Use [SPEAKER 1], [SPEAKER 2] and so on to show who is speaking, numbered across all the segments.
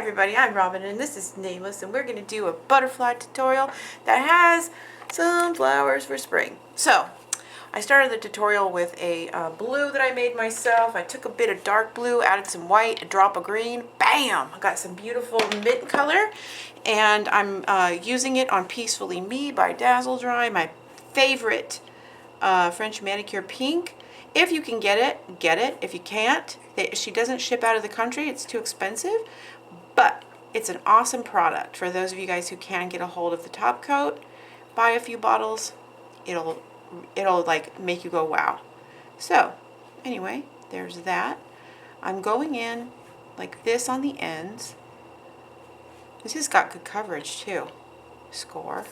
[SPEAKER 1] everybody, I'm Robin and this is Nameless, and we're going to do a butterfly tutorial that has some flowers for spring. So I started the tutorial with a blue that I made myself. I took a bit of dark blue, added some white, a drop of green, bam! I got some beautiful mint color, and I'm using it on Peacefully Me by Dazzle Dry, my favorite French manicure pink. If you can get it, get it. If you can't, she doesn't ship out of the country. It's too expensive, but it's an awesome product for those of you guys who can get a hold of the top coat. Buy a few bottles. It'll like make you go wow. So anyway, there's that. I'm going in like this on the ends. This has got good coverage too. Score.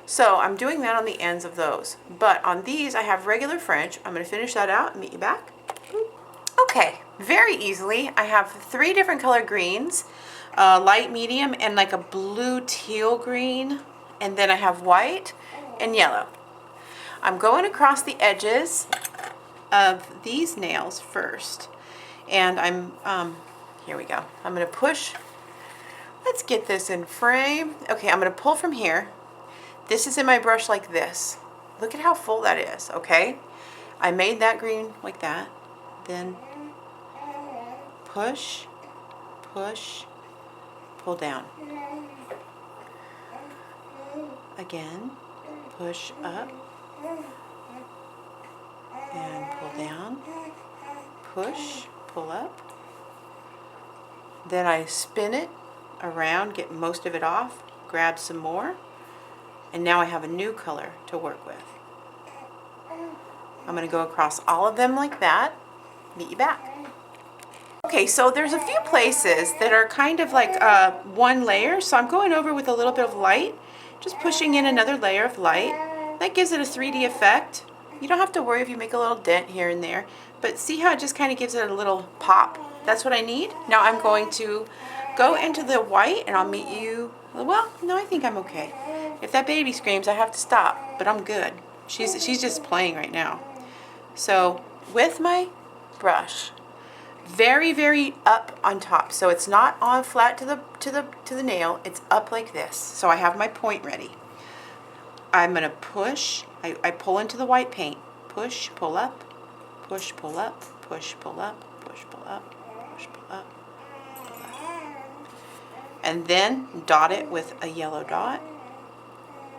[SPEAKER 1] So I'm doing that on the ends of those. But on these, I have regular French. I'm going to finish that out and meet you back. Okay, very easily. I have 3 different color greens, light, medium, and like a blue teal green. And then I have white and yellow. I'm going across the edges of these nails first. And here we go. I'm going to push. Let's get this in frame. Okay, I'm going to pull from here. This is in my brush like this. Look at how full that is, okay? I made that green like that. Then push, push, pull down. Again, push up and pull down. Push, pull up. Then I spin it around, get most of it off, grab some more. And now I have a new color to work with. I'm going to go across all of them like that. Meet you back. Okay, so there's a few places that are kind of like one layer. So I'm going over with a little bit of light. Just pushing in another layer of light. That gives it a 3D effect. You don't have to worry if you make a little dent here and there. But see how it just kind of gives it a little pop? That's what I need. Now I'm going to go into the white and I'll meet you. Well, no, I think I'm okay. If that baby screams, I have to stop, but I'm good. She's just playing right now. So with my brush, very, very up on top. So it's not on flat to the nail. It's up like this. So I have my point ready. I'm gonna push. I pull into the white paint. Push, pull up, push, pull up, push, pull up, push, pull up, push, pull up. And then dot it with a yellow dot.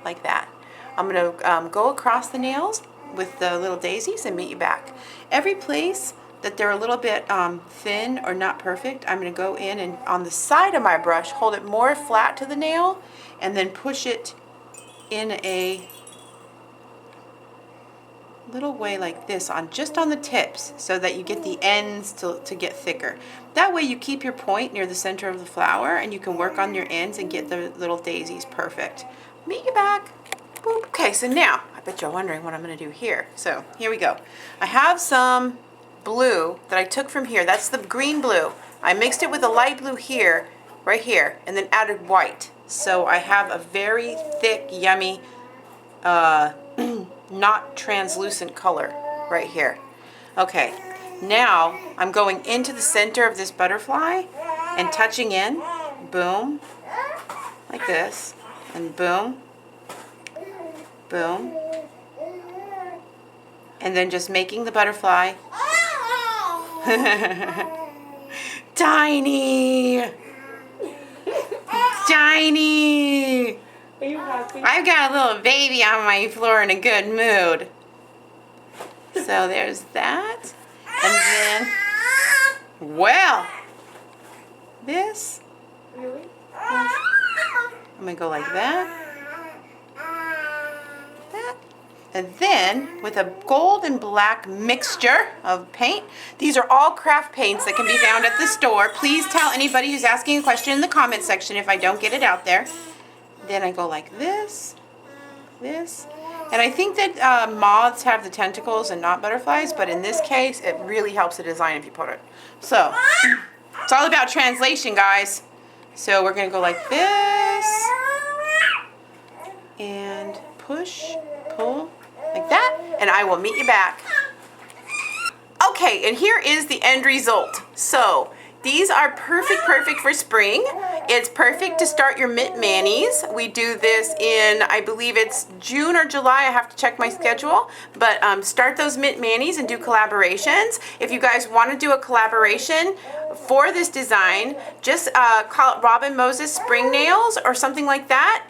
[SPEAKER 1] Like that. I'm going to go across the nails with the little daisies and meet you back. Every place that they're a little bit thin or not perfect, I'm going to go in and on the side of my brush, hold it more flat to the nail and then push it in a little way like this just on the tips so that you get the ends to get thicker. That way you keep your point near the center of the flower and you can work on your ends and get the little daisies perfect. Meet you back. Boop. Okay, so now, I bet you're wondering what I'm going to do here. So, here we go. I have some blue that I took from here. That's the green blue. I mixed it with a light blue here, right here, and then added white. So I have a very thick, yummy, not translucent color right here. Okay, now I'm going into the center of this butterfly and touching in. Boom. Like this. And boom, boom, and then just making the butterfly tiny, tiny.
[SPEAKER 2] Are you happy?
[SPEAKER 1] I've got a little baby on my floor in a good mood. So there's that, and then, well, this.
[SPEAKER 2] Really?
[SPEAKER 1] I'm going to go like that. And then, with a gold and black mixture of paint, these are all craft paints that can be found at the store. Please tell anybody who's asking a question in the comment section if I don't get it out there. Then I go like this, this. And I think that moths have the tentacles and not butterflies, but in this case, it really helps the design if you put it. So, it's all about translation, guys. So we're going to go like this, and push, pull, like that, and I will meet you back. Okay, and here is the end result. So These are perfect for spring. It's perfect to start your mint manis. We do this in, I believe it's June or July. I have to check my schedule. But start those mint manis and do collaborations. If you guys want to do a collaboration for this design, just call it Robin Moses Spring Nails or something like that.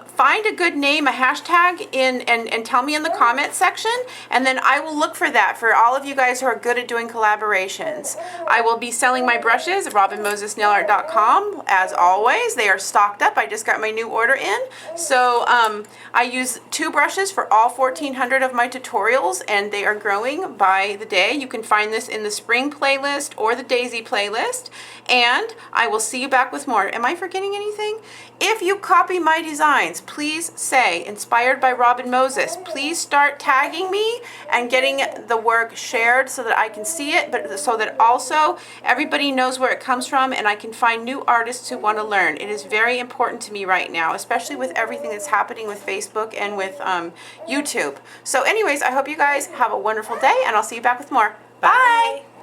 [SPEAKER 1] Find a good name, a hashtag, and tell me in the comments section, and then I will look for that for all of you guys who are good at doing collaborations. I will be selling my brushes at robinmosesnailart.com as always. They are stocked up. I just got my new order in. So I use 2 brushes for all 1,400 of my tutorials, and they are growing by the day. You can find this in the spring playlist or the daisy playlist, and I will see you back with more. Am I forgetting anything? If you copy my designs, please say, inspired by Robin Moses. Please start tagging me and getting the work shared so that I can see it, but so that also everybody knows where it comes from and I can find new artists who want to learn. It is very important to me right now, especially with everything that's happening with Facebook and with YouTube. So anyways, I hope you guys have a wonderful day, and I'll see you back with more. Bye!